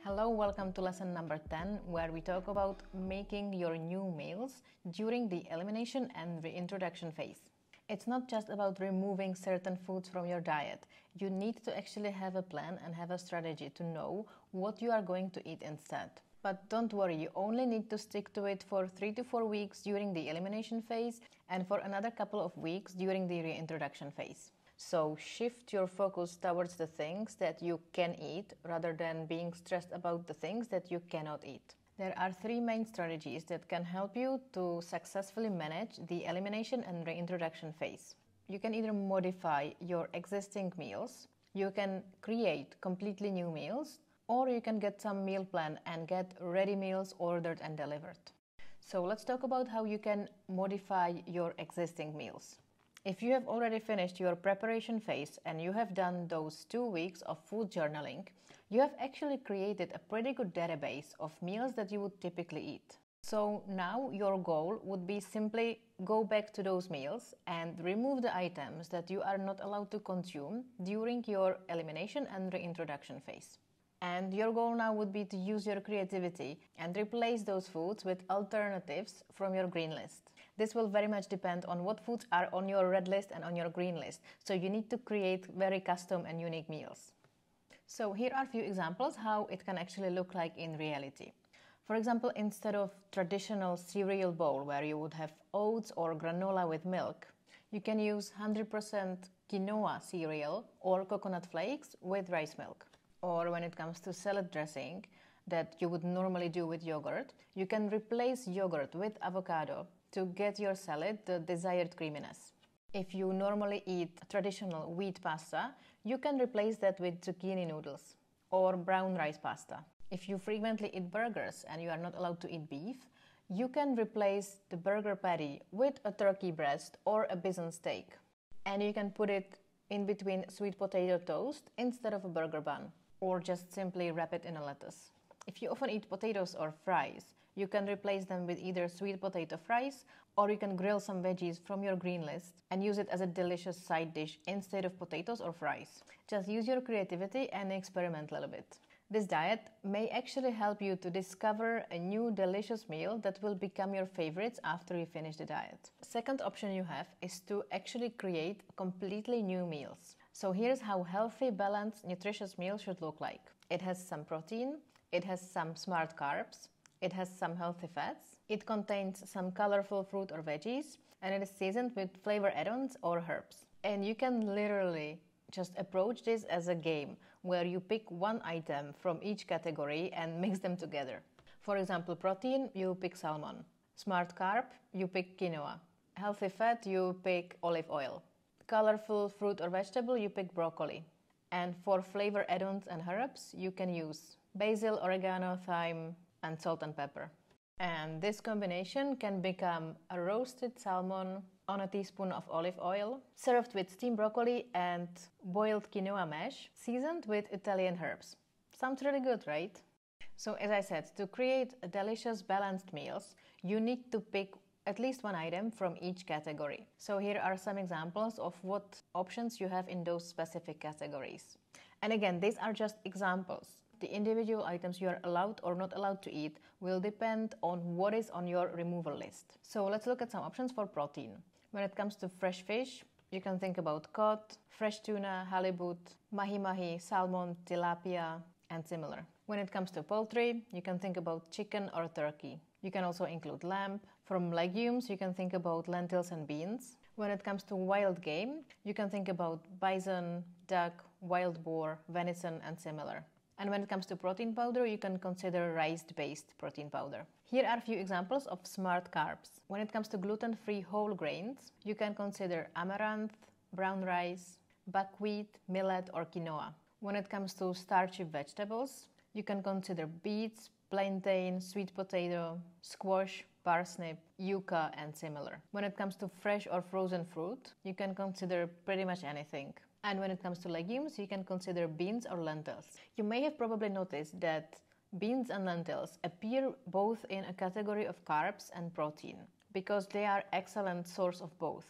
Hello, welcome to lesson number 10, where we talk about making your new meals during the elimination and reintroduction phase. It's not just about removing certain foods from your diet. You need to actually have a plan and have a strategy to know what you are going to eat instead. But don't worry, you only need to stick to it for 3 to 4 weeks during the elimination phase and for another couple of weeks during the reintroduction phase. So shift your focus towards the things that you can eat rather than being stressed about the things that you cannot eat. There are 3 main strategies that can help you to successfully manage the elimination and reintroduction phase. You can either modify your existing meals, you can create completely new meals, or you can get some meal plan and get ready meals ordered and delivered. So let's talk about how you can modify your existing meals. If you have already finished your preparation phase and you have done those 2 weeks of food journaling, you have actually created a pretty good database of meals that you would typically eat. So now your goal would be simply go back to those meals and remove the items that you are not allowed to consume during your elimination and reintroduction phase. And your goal now would be to use your creativity and replace those foods with alternatives from your green list. This will very much depend on what foods are on your red list and on your green list. So you need to create very custom and unique meals. So here are a few examples how it can actually look like in reality. For example, instead of traditional cereal bowl where you would have oats or granola with milk, you can use 100% quinoa cereal or coconut flakes with rice milk. Or when it comes to salad dressing that you would normally do with yogurt, you can replace yogurt with avocado to get your salad the desired creaminess. If you normally eat traditional wheat pasta, you can replace that with zucchini noodles or brown rice pasta. If you frequently eat burgers and you are not allowed to eat beef, you can replace the burger patty with a turkey breast or a bison steak. And you can put it in between sweet potato toast instead of a burger bun, or just simply wrap it in a lettuce. If you often eat potatoes or fries, you can replace them with either sweet potato fries, or you can grill some veggies from your green list and use it as a delicious side dish instead of potatoes or fries. Just use your creativity and experiment a little bit. This diet may actually help you to discover a new delicious meal that will become your favorites after you finish the diet. Second option you have is to actually create completely new meals. So here's how healthy, balanced, nutritious meal should look like. It has some protein, it has some smart carbs, it has some healthy fats, it contains some colorful fruit or veggies, and it is seasoned with flavor add-ons or herbs. And you can literally just approach this as a game where you pick one item from each category and mix them together. For example, protein, you pick salmon. Smart carb, you pick quinoa. Healthy fat, you pick olive oil. Colorful fruit or vegetable, you pick broccoli. And for flavor add-ons and herbs, you can use basil, oregano, thyme, and salt and pepper. And this combination can become a roasted salmon on a teaspoon of olive oil, served with steamed broccoli and boiled quinoa mash, seasoned with Italian herbs. Sounds really good, right? So as I said, to create delicious balanced meals, you need to pick at least one item from each category. So here are some examples of what options you have in those specific categories. And again, these are just examples. The individual items you are allowed or not allowed to eat will depend on what is on your removal list. So let's look at some options for protein. When it comes to fresh fish, you can think about cod, fresh tuna, halibut, mahi-mahi, salmon, tilapia, and similar. When it comes to poultry, you can think about chicken or turkey. You can also include lamb. From legumes, you can think about lentils and beans. When it comes to wild game, you can think about bison, duck, wild boar, venison, and similar. And when it comes to protein powder, you can consider rice-based protein powder. Here are a few examples of smart carbs. When it comes to gluten-free whole grains, you can consider amaranth, brown rice, buckwheat, millet, or quinoa. When it comes to starchy vegetables, you can consider beets, plantain, sweet potato, squash, parsnip, yuca, and similar. When it comes to fresh or frozen fruit, you can consider pretty much anything. And when it comes to legumes, you can consider beans or lentils. You may have probably noticed that beans and lentils appear both in a category of carbs and protein because they are excellent source of both.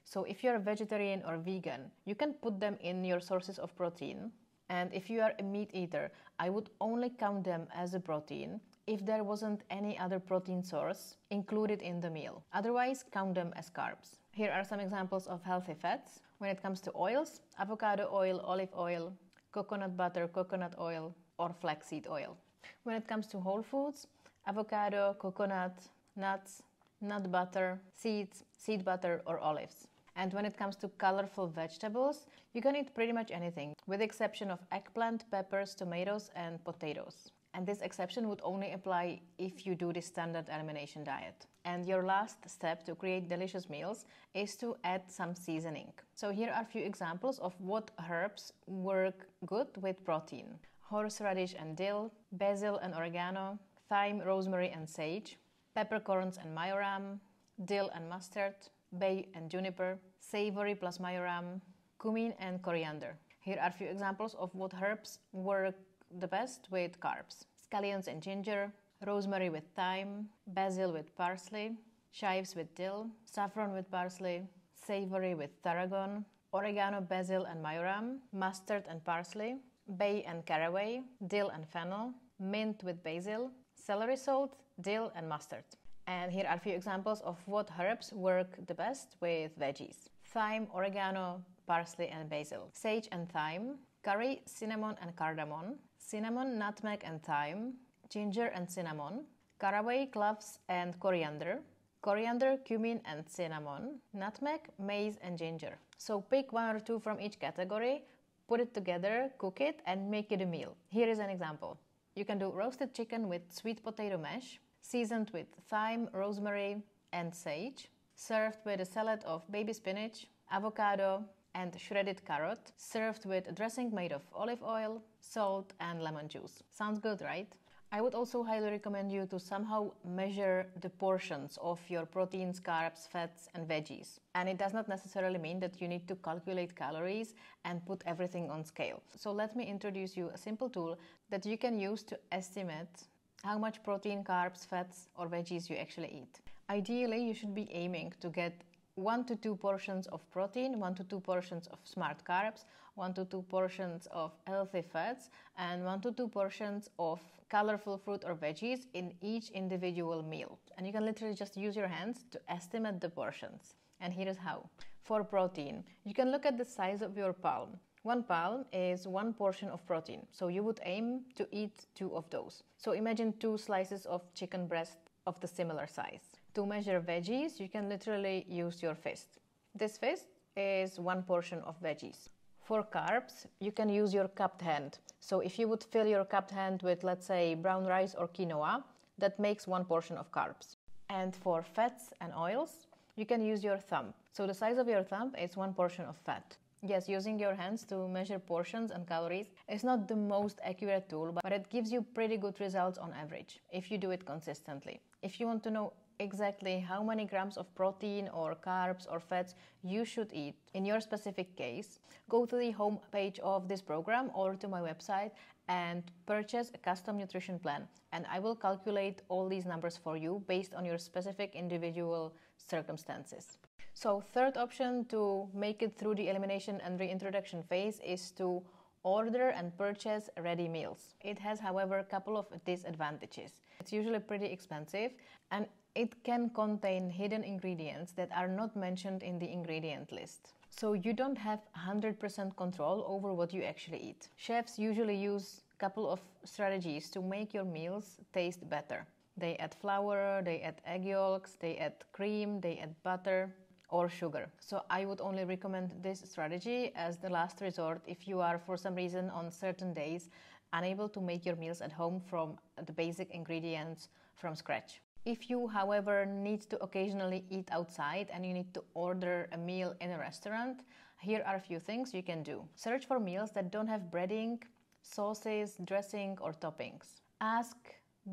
So if you're a vegetarian or vegan, you can put them in your sources of protein And if you are a meat eater, I would only count them as a protein if there wasn't any other protein source included in the meal. Otherwise, count them as carbs. Here are some examples of healthy fats. When it comes to oils, avocado oil, olive oil, coconut butter, coconut oil, or flaxseed oil. When it comes to whole foods, avocado, coconut, nuts, nut butter, seeds, seed butter, or olives. And when it comes to colorful vegetables, you can eat pretty much anything, with the exception of eggplant, peppers, tomatoes, and potatoes. And this exception would only apply if you do the standard elimination diet. And your last step to create delicious meals is to add some seasoning. So here are a few examples of what herbs work good with protein. Horseradish and dill, basil and oregano, thyme, rosemary and sage, peppercorns and majoram, dill and mustard, bay and juniper, savory plus majoram, cumin and coriander. Here are a few examples of what herbs work the best with carbs. Scallions and ginger, rosemary with thyme, basil with parsley, chives with dill, saffron with parsley, savory with tarragon, oregano, basil and majoram, mustard and parsley, bay and caraway, dill and fennel, mint with basil, celery salt, dill and mustard. And here are a few examples of what herbs work the best with veggies. Thyme, oregano, parsley and basil. Sage and thyme, curry, cinnamon and cardamom, cinnamon, nutmeg and thyme, ginger and cinnamon, caraway, cloves and coriander, coriander, cumin and cinnamon, nutmeg, mace and ginger. So pick one or two from each category, put it together, cook it and make it a meal. Here is an example. You can do roasted chicken with sweet potato mash, seasoned with thyme, rosemary and sage, served with a salad of baby spinach, avocado and shredded carrot, served with a dressing made of olive oil, salt and lemon juice. Sounds good, right? I would also highly recommend you to somehow measure the portions of your proteins, carbs, fats and veggies. And it does not necessarily mean that you need to calculate calories and put everything on scale. So let me introduce you a simple tool that you can use to estimate how much protein, carbs, fats or veggies you actually eat. Ideally, you should be aiming to get 1 to 2 portions of protein, 1 to 2 portions of smart carbs, 1 to 2 portions of healthy fats, and 1 to 2 portions of colorful fruit or veggies in each individual meal. And you can literally just use your hands to estimate the portions. And here is how. For protein, you can look at the size of your palm. 1 palm is 1 portion of protein, so you would aim to eat 2 of those. So imagine 2 slices of chicken breast of the similar size. To measure veggies, you can literally use your fist. This fist is 1 portion of veggies. For carbs, you can use your cupped hand. So if you would fill your cupped hand with, let's say, brown rice or quinoa, that makes 1 portion of carbs. And for fats and oils, you can use your thumb. So the size of your thumb is 1 portion of fat. Yes, using your hands to measure portions and calories is not the most accurate tool, but it gives you pretty good results on average if you do it consistently. If you want to know exactly how many grams of protein or carbs or fats you should eat in your specific case, go to the home page of this program or to my website and purchase a custom nutrition plan. And I will calculate all these numbers for you based on your specific individual circumstances. So third option to make it through the elimination and reintroduction phase is to order and purchase ready meals. It has, however, a couple of disadvantages. It's usually pretty expensive and it can contain hidden ingredients that are not mentioned in the ingredient list. So you don't have 100% control over what you actually eat. Chefs usually use a couple of strategies to make your meals taste better. They add flour, they add egg yolks, they add cream, they add butter or sugar. So I would only recommend this strategy as the last resort if you are for some reason on certain days unable to make your meals at home from the basic ingredients from scratch. If you, however, need to occasionally eat outside and you need to order a meal in a restaurant, here are a few things you can do. Search for meals that don't have breading, sauces, dressing or toppings. Ask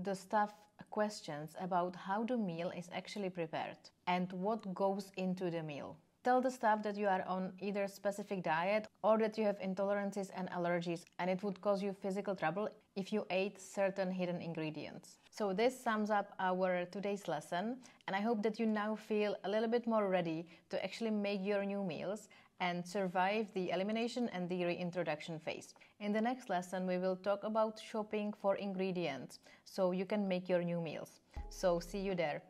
the staff questions about how the meal is actually prepared and what goes into the meal. Tell the staff that you are on either a specific diet or that you have intolerances and allergies, and it would cause you physical trouble if you ate certain hidden ingredients. So this sums up our today's lesson, and I hope that you now feel a little bit more ready to actually make your new meals and survive the elimination and the reintroduction phase. In the next lesson, we will talk about shopping for ingredients so you can make your new meals. So see you there.